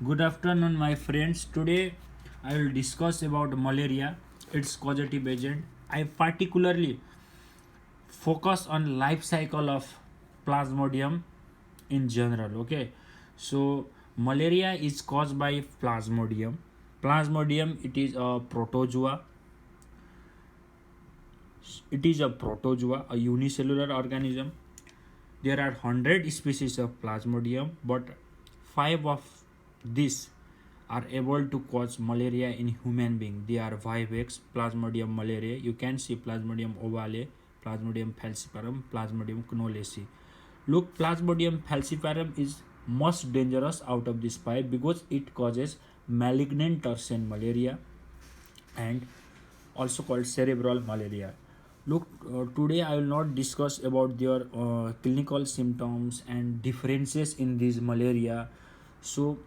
Good afternoon, my friends. Today I will discuss about malaria, its causative agent. I particularly focus on life cycle of plasmodium in general. Okay, so malaria is caused by plasmodium. Plasmodium, it is a protozoa. It is a protozoa, a unicellular organism. There are 100 species of plasmodium, but 5 of these are able to cause malaria in human being. They are vivax, plasmodium malaria. You can see plasmodium ovale, plasmodium falciparum, plasmodium knowlesi. Look, plasmodium falciparum is most dangerous out of these 5 because it causes malignant tertian malaria and also called cerebral malaria. Look, today I will not discuss about their clinical symptoms and differences in this malaria. So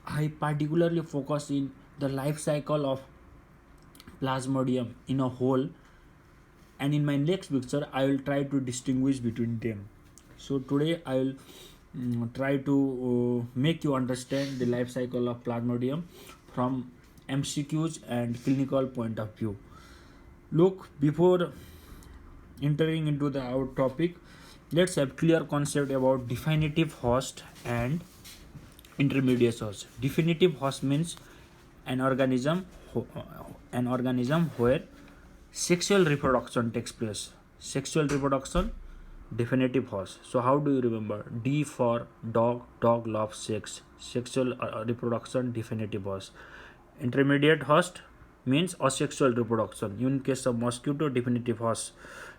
I particularly focus in the life cycle of plasmodium in a whole, and in my next picture I will try to distinguish between them. So today I will try to make you understand the life cycle of plasmodium from MCQs and clinical point of view. Look, before entering into our topic, let's have clear concept about definitive host and intermediate host. Definitive host means an organism where sexual reproduction takes place. Sexual reproduction, definitive host. So how do you remember? D for dog. Dog loves sex. Sexual reproduction, definitive host. Intermediate host means asexual reproduction. In case of mosquito, definitive host.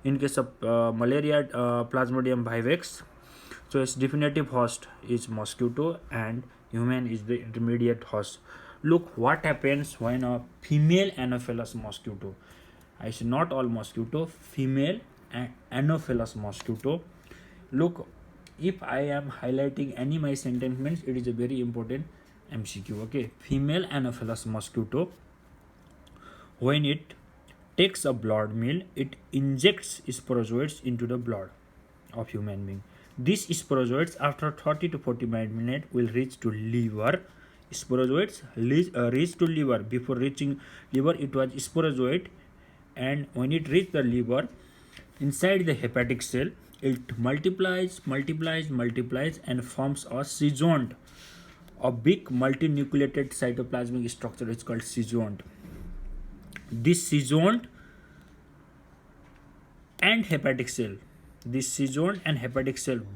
In case of malaria, plasmodium vivax, so its definitive host is mosquito and human is the intermediate host. Look what happens when a female anopheles mosquito, I say not all mosquito, female anopheles mosquito. Look, if I am highlighting any my sentence means it is a very important MCQ. Okay, female anopheles mosquito, when it takes a blood meal, it injects sporozoites into the blood of human being. These sporozoites after 30 to 45 minutes will reach to liver. Sporozoites reach to liver. Before reaching liver, it was sporozoite, and when it reaches the liver, inside the hepatic cell, it multiplies and forms a seizoont. A big multinucleated cytoplasmic structure is called seizoont. This seizoont and hepatic cell,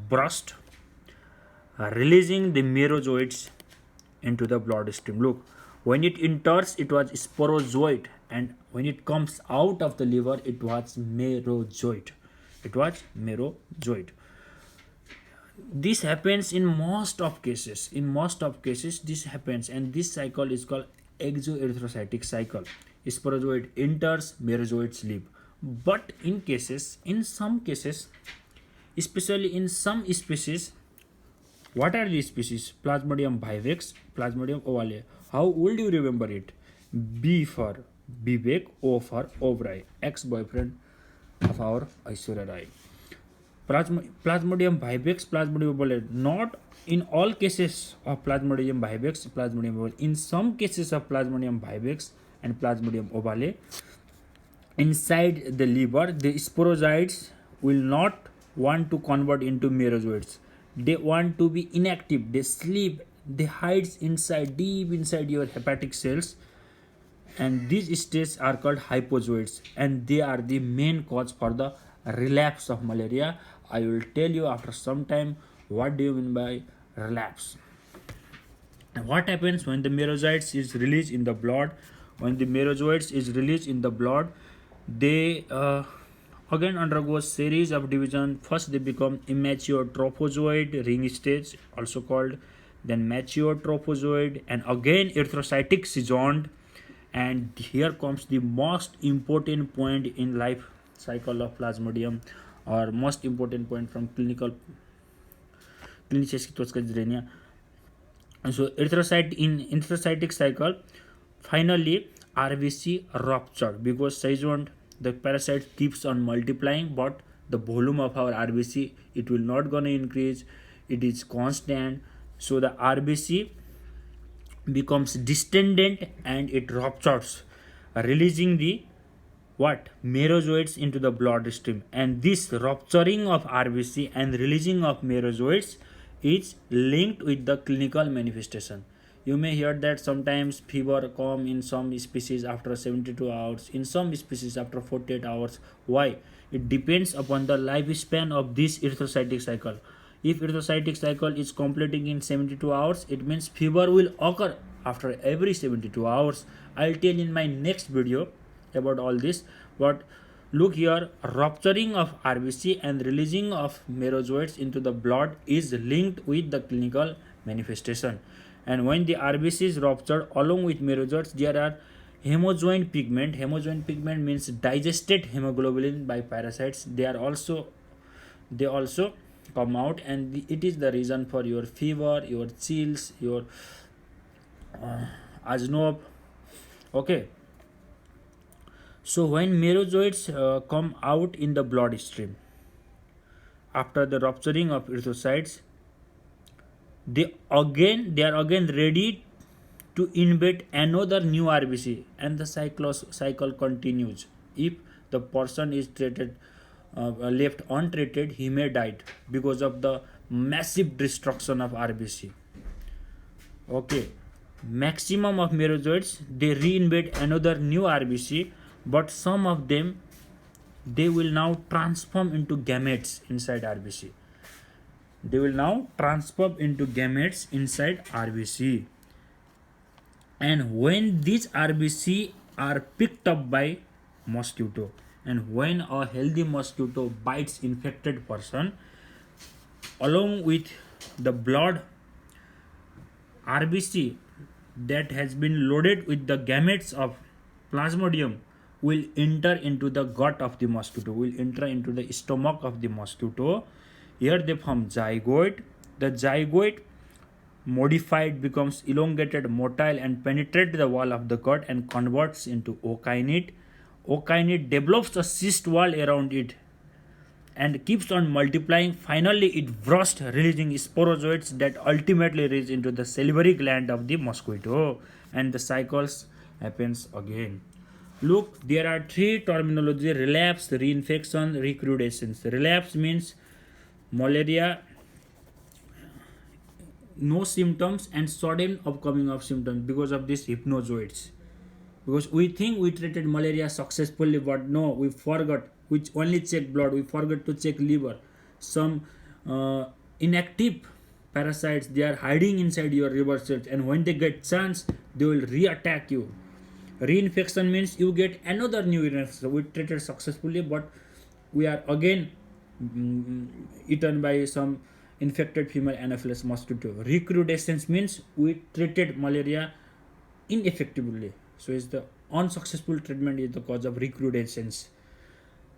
burst, releasing the merozoites into the bloodstream. Look, when it enters, it was sporozoite, and when it comes out of the liver, it was merozoite. This happens in most of cases. This happens, and this cycle is called exoerythrocytic cycle. Sporozoite enters, merozoites leave. But in some cases, especially in some species, what are these species? Plasmodium vivax, Plasmodium ovale. How would you remember it? B for Vivek, O for Obrai, ex-boyfriend of our Aishwarya Rai. Plasmodium vivax, Plasmodium ovale. Not in all cases of Plasmodium vivax, Plasmodium ovale. In some cases of Plasmodium vivax and Plasmodium ovale, inside the liver, the sporozoites will not want to convert into merozoites. They want to be inactive. They sleep. They hide deep inside your hepatic cells, and these states are called hypozoites, and they are the main cause for the relapse of malaria. I will tell you after some time what do you mean by relapse. And what happens when the merozoites is released in the blood? When the merozoites is released in the blood, they again undergo a series of division. First they become immature trophozoid ring stage, also called, then mature trophozoid, and again erythrocytic seizoont. And here comes the most important point in life cycle of plasmodium, or most important point from clinicescitoscagirenia. So erythrocytic cycle, finally RBC ruptured because seizoont, the parasite keeps on multiplying, but the volume of our RBC, it will not gonna increase. It is constant. So the RBC becomes distended and it ruptures, releasing the what merozoites into the bloodstream. And this rupturing of RBC and releasing of merozoites is linked with the clinical manifestation. You may hear that sometimes fever come in some species after 72 hours, in some species after 48 hours. Why? It depends upon the lifespan of this erythrocytic cycle. If erythrocytic cycle is completing in 72 hours, it means fever will occur after every 72 hours. I'll tell in my next video about all this. But look here, rupturing of RBC and releasing of merozoites into the blood is linked with the clinical manifestation. And when the RBC is ruptured along with merozoites, there are hemojoin pigment. Hemojoin pigment means digested hemoglobin by parasites. They also come out, and it is the reason for your fever, your chills, your asnob. Okay. So when merozoites come out in the bloodstream after the rupturing of erythrocytes, they are again ready to invade another new RBC, and the cycle continues. If the person is treated left untreated, he may die because of the massive destruction of RBC. Okay, maximum of merozoites, they reinvade another new RBC, but some of them, they will now transform into gametes inside RBC. They will now transform into gametes inside RBC. And when these RBC are picked up by mosquito, and when a healthy mosquito bites infected person, along with the blood, RBC that has been loaded with the gametes of plasmodium will enter into the gut of the mosquito, will enter into the stomach of the mosquito. Here they form zygote. The zygote modified becomes elongated, motile, and penetrate the wall of the gut and converts into ookinete. Ookinete develops a cyst wall around it and keeps on multiplying. Finally, it bursts, releasing sporozoites that ultimately reach into the salivary gland of the mosquito, and the cycles happens again. Look, there are three terminology: relapse, reinfection, recrudescence. Relapse means malaria, no symptoms and sudden upcoming of symptoms because of these hypnozoites. Because we think we treated malaria successfully, but no, we forgot. We only check blood, we forgot to check liver. Some inactive parasites, they are hiding inside your liver cells, and when they get chance, they will re-attack you. Reinfection means you get another new infection. We treated successfully, but we are again eaten by some infected female Anopheles mosquito. Recrudescence means we treated malaria ineffectively. So it's the unsuccessful treatment is the cause of recrudescence.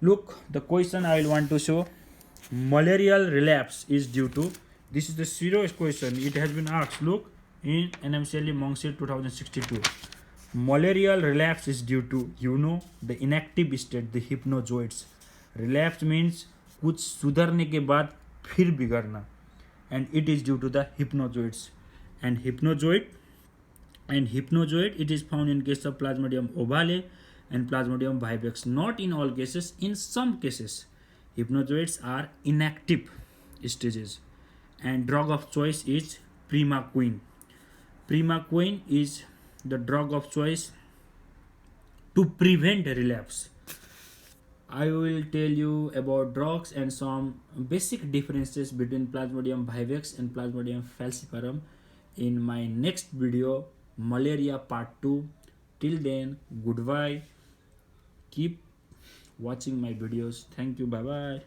Look, the question I will want to show: malarial relapse is due to. This is the serious question. It has been asked. Look, in NMCLE Mongsir 2062. Malarial relapse is due to, the inactive state, the hypnozoites. Relapse means कुछ सुधरने के बाद फिर बिगड़ना, and it is due to the hypnozoites. And hypnozoid, it is found in case of Plasmodium ovale and Plasmodium vivax. Not in all cases. In some cases, hypnozoites are inactive stages. And drug of choice is primaquine. Primaquine is the drug of choice to prevent relapse. I will tell you about drugs and some basic differences between Plasmodium vivax and Plasmodium falciparum in my next video, Malaria Part 2. Till then, goodbye. Keep watching my videos. Thank you. Bye bye.